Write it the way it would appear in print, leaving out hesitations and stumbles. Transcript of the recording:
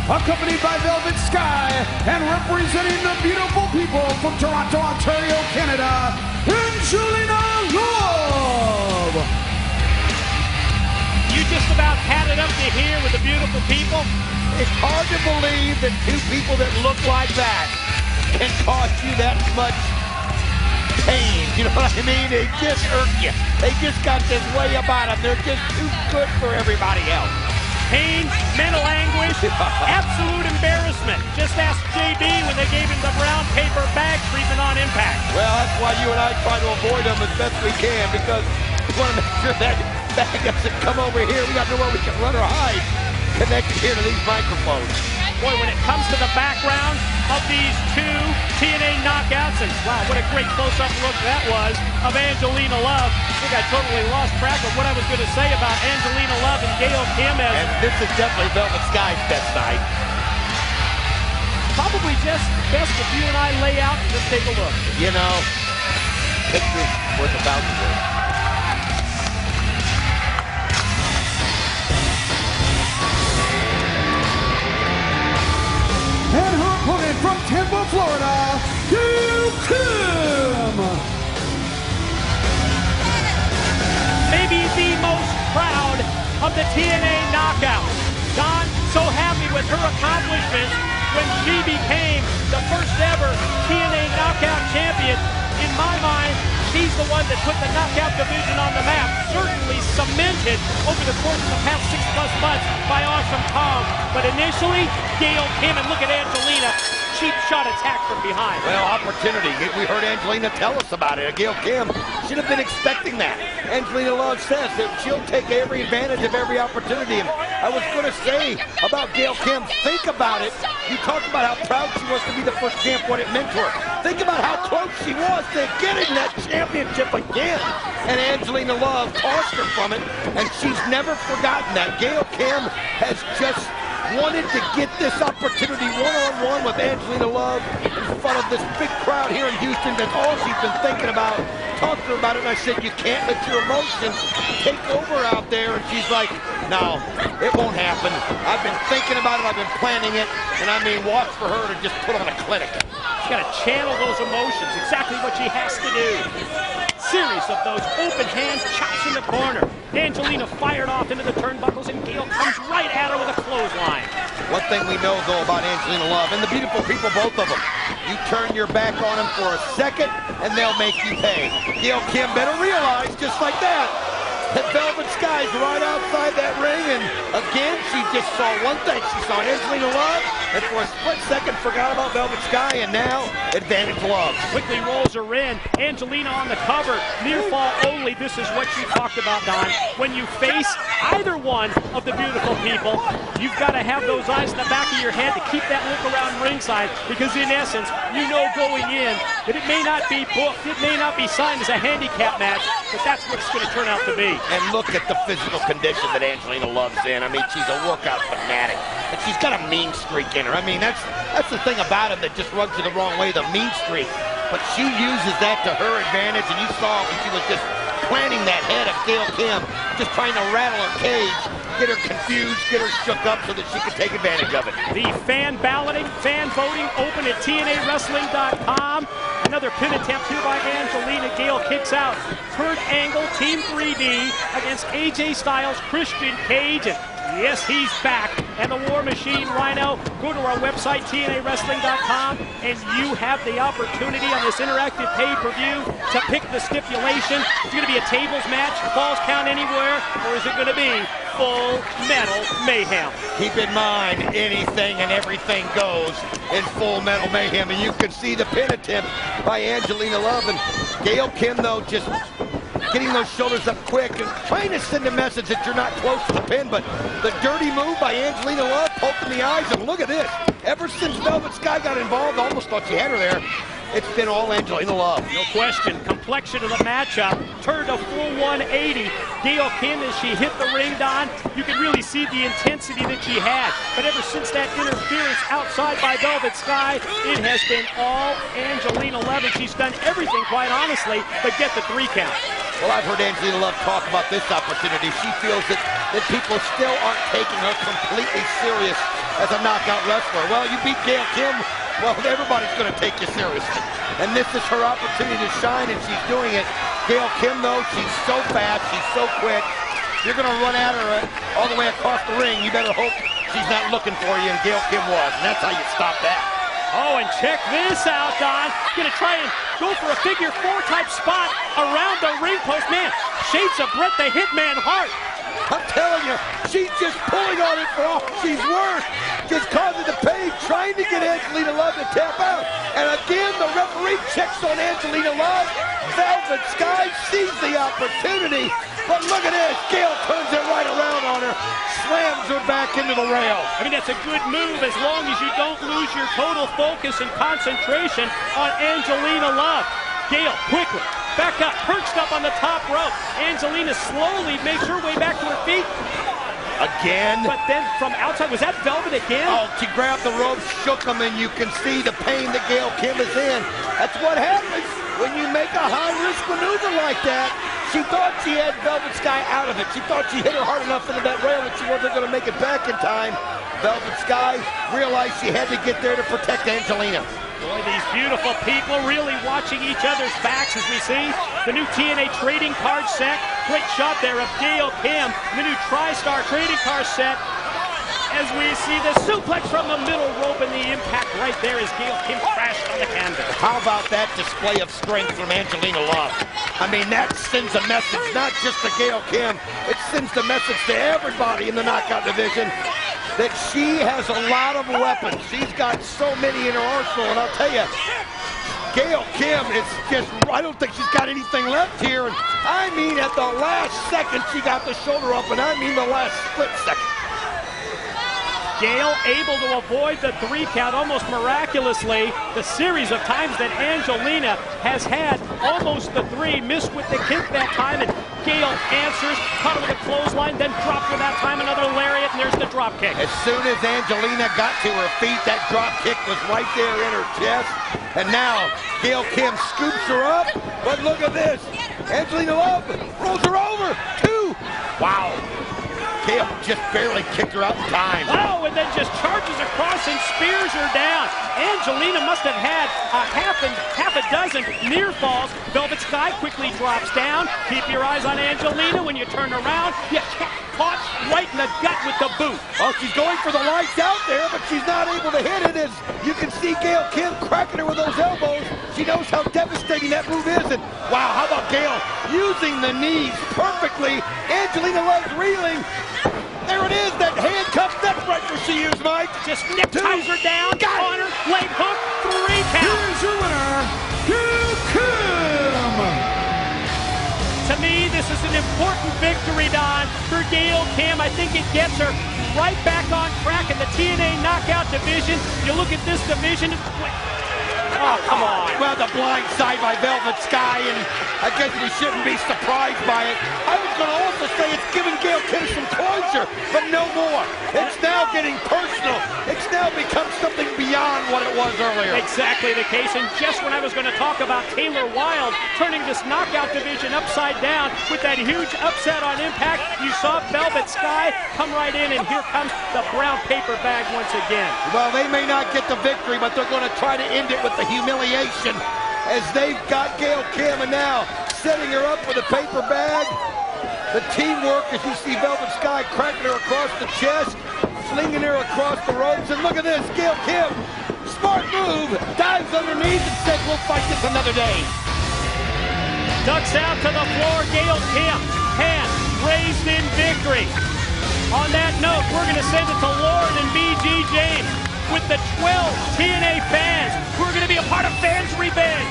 accompanied by Velvet Sky, and representing the beautiful people from Toronto, Ontario, Canada, Angelina Love! You just about had it up to here with the beautiful people. It's hard to believe that two people that look like that can cause you that much pain. You know what I mean? They just hurt you. They just got this way about them. They're just too good for everybody else. Pain, mental anguish, absolute embarrassment. Just ask JB when they gave him the brown paper bag treatment on Impact. Well, that's why you and I try to avoid them as best we can, because we want to make sure that bag doesn't come over here. We got to know where we can run or hide connected here to these microphones. Boy, when it comes to the background of these two TNA knockouts, and wow, what a great close-up look that was of Angelina Love. I think I totally lost track of what I was going to say about Angelina Love and Gail Kim. And this is definitely Velvet Sky's best night. Probably just best if you and I lay out and just take a look. You know, picture's worth a thousand words. And her opponent from Tampa, Florida, Gail Kim! Maybe the most proud of the TNA knockouts. Don, so happy with her accomplishments when she became the first ever TNA knockout champion. In my mind, she's the one that put the knockout division on the map, certainly cemented over the course of the past 6+ months by Awesome Tom. But initially, Gail Kim, and look at Angelina, cheap shot attack from behind. Well, opportunity. We heard Angelina tell us about it. Gail Kim should have been expecting that. Angelina Love says that she'll take every advantage of every opportunity. And I was going to say about Gail Kim, think about it. You talked about how proud she was to be the first champ, what it meant to her. Think about how close she was to getting that championship again. And Angelina Love tossed her from it, and she's never forgotten that. Gail Kim has just wanted to get this opportunity one-on-one with Angelina Love in front of this big crowd here in Houston. That's all she's been thinking about. Talked to her about it, and I said, you can't let your emotions take over out there. And she's like, no, it won't happen. I've been thinking about it. I've been planning it. And I mean, watch for her to just put on a clinic. She's got to channel those emotions, exactly what she has to do. Series of those open hands, chops in the corner. Angelina fired off into the turnbuckles, and Gail comes right at her with a clothesline. One thing we know, though, about Angelina Love, and the beautiful people, both of them, you turn your back on them for a second, and they'll make you pay. Gail Kim better realize, just like that Velvet Sky's right outside that ring, and again, she just saw one thing. She saw Angelina Love, and for a split second forgot about Velvet Sky, and now advantage Love. Quickly rolls her in. Angelina on the cover. Near fall only. This is what she talked about, Don. When you face either one of the beautiful people, you've got to have those eyes in the back of your head to keep that look around ringside, because in essence, you know going in that it may not be booked, it may not be signed as a handicap match, but that's what it's going to turn out to be. And look at the physical condition that Angelina Love's in. I mean, she's a workout fanatic, and she's got a mean streak in her. I mean, that's the thing about him that just rubs you the wrong way, the mean streak. But she uses that to her advantage, and you saw when she was just planting that head of Gail Kim, just trying to rattle her cage, get her confused, get her shook up so that she could take advantage of it. The fan balloting, fan voting open at TNAWrestling.com. Another pin attempt here by Angelina. Gail kicks out. Kurt Angle, Team 3D against AJ Styles, Christian Cage, and yes, he's back. And the War Machine Rhino. Go to our website, TNAWrestling.com, and you have the opportunity on this interactive pay-per-view to pick the stipulation. It's going to be a tables match, falls count anywhere, or is it going to be Full Metal Mayhem? Keep in mind, anything and everything goes in Full Metal Mayhem, and you can see the pin attempt by Angelina Love. And Gail Kim, though, just getting those shoulders up quick and trying to send a message that you're not close to the pin, but the dirty move by Angelina Love, poking the eyes, and look at this. Ever since Velvet Sky got involved, almost thought she had her there, it's been all Angelina Love. No question. Complexion of the matchup turned a full 180. Gail Kim, as she hit the ring, Don, you could really see the intensity that she had. But ever since that interference outside by Velvet Sky, it has been all Angelina Love, and she's done everything, quite honestly, but get the 3 count. Well, I've heard Angelina Love talk about this opportunity. She feels that people still aren't taking her completely serious as a knockout wrestler. Well, you beat Gail Kim, well, everybody's going to take you seriously. And this is her opportunity to shine, and she's doing it. Gail Kim, though, she's so fast, she's so quick. You're going to run at her all the way across the ring. You better hope she's not looking for you, and Gail Kim was. And that's how you stop that. Oh, and check this out, Don. Gonna try and go for a figure 4 type spot around the ring post. Man, shades of Bret the Hitman Hart. I'm telling you, she's just pulling on it for all she's worth. Just causing the pain, trying to get Angelina Love to tap out. And again, the referee checks on Angelina Love. Velvet Sky sees the opportunity. But look at this, Gail turns it right around on her, slams her back into the rail. I mean, that's a good move as long as you don't lose your total focus and concentration on Angelina Love. Gail, quickly, back up, perched up on the top rope. Angelina slowly makes her way back to her feet. Again? But then from outside, was that Velvet again? Oh, she grabbed the rope, shook them, and you can see the pain that Gail Kim is in. That's what happens when you make a high-risk maneuver like that. She thought she had Velvet Sky out of it. She thought she hit her hard enough into that rail that she wasn't going to make it back in time. Velvet Sky realized she had to get there to protect Angelina. Boy, these beautiful people really watching each other's backs as we see the new TNA trading card set. Great shot there of Gail Kim, the new TriStar trading card set. As we see the suplex from the middle rope and the impact right there as Gail Kim crashed on the canvas. How about that display of strength from Angelina Love? I mean, that sends a message not just to Gail Kim, it sends the message to everybody in the knockout division that she has a lot of weapons. She's got so many in her arsenal, and I'll tell you, Gail Kim is just, I don't think she's got anything left here. And I mean, at the last second, she got the shoulder up, and I mean the last split second. Gail able to avoid the 3 count almost miraculously. The series of times that Angelina has had almost the 3, missed with the kick that time, and Gail answers, caught her with a clothesline, then dropped her that time, another lariat, and there's the drop kick. As soon as Angelina got to her feet, that drop kick was right there in her chest. And now Gail Kim scoops her up, but look at this. Angelina Love rolls her over, 2. Wow. Gail just barely kicked her out in time. Oh, and then just charges across and spears her down. Angelina must have had a half a dozen near falls. Velvet Sky quickly drops down. Keep your eyes on Angelina when you turn around. You get caught right in the gut with the boot. Oh, she's going for the lights out there, but she's not able to hit it. As you can see Gail Kim cracking her with those elbows. She knows how devastating that move is. And wow, how about Gail using the knees perfectly. Angelina Love's reeling. There it is, that handcuff neck breaker she used, Mike. Just neckties her down, on her, leg hook, 3 count. Here's your winner, Gail Kim. To me, this is an important victory, Don, for Gail Kim. I think it gets her right back on track in the TNA Knockout division. You look at this division. Oh, come on. Well, the blind side by Velvet Sky, and I guess we shouldn't be surprised by it. I was going to also say it's giving Gail Kim some closure, but no more. It's now getting personal. It's now become something beyond what it was earlier. Exactly the case, and just when I was going to talk about Taylor Wilde turning this knockout division upside down with that huge upset on Impact, you saw Velvet Sky come right in, and here comes the brown paper bag once again. Well, they may not get the victory, but they're going to try to end it with the humiliation as they've got Gail Kim, and now setting her up with a paper bag. The teamwork, as you see Velvet Sky cracking her across the chest, flinging her across the ropes, and look at this, Gail Kim, smart move, dives underneath and says, we'll fight this another day. Ducks out to the floor, Gail Kim, hand raised in victory. On that note, we're going to send it to Lauren and BG James with the 12 TNA fans. We're going to be a part of Fans Revenge.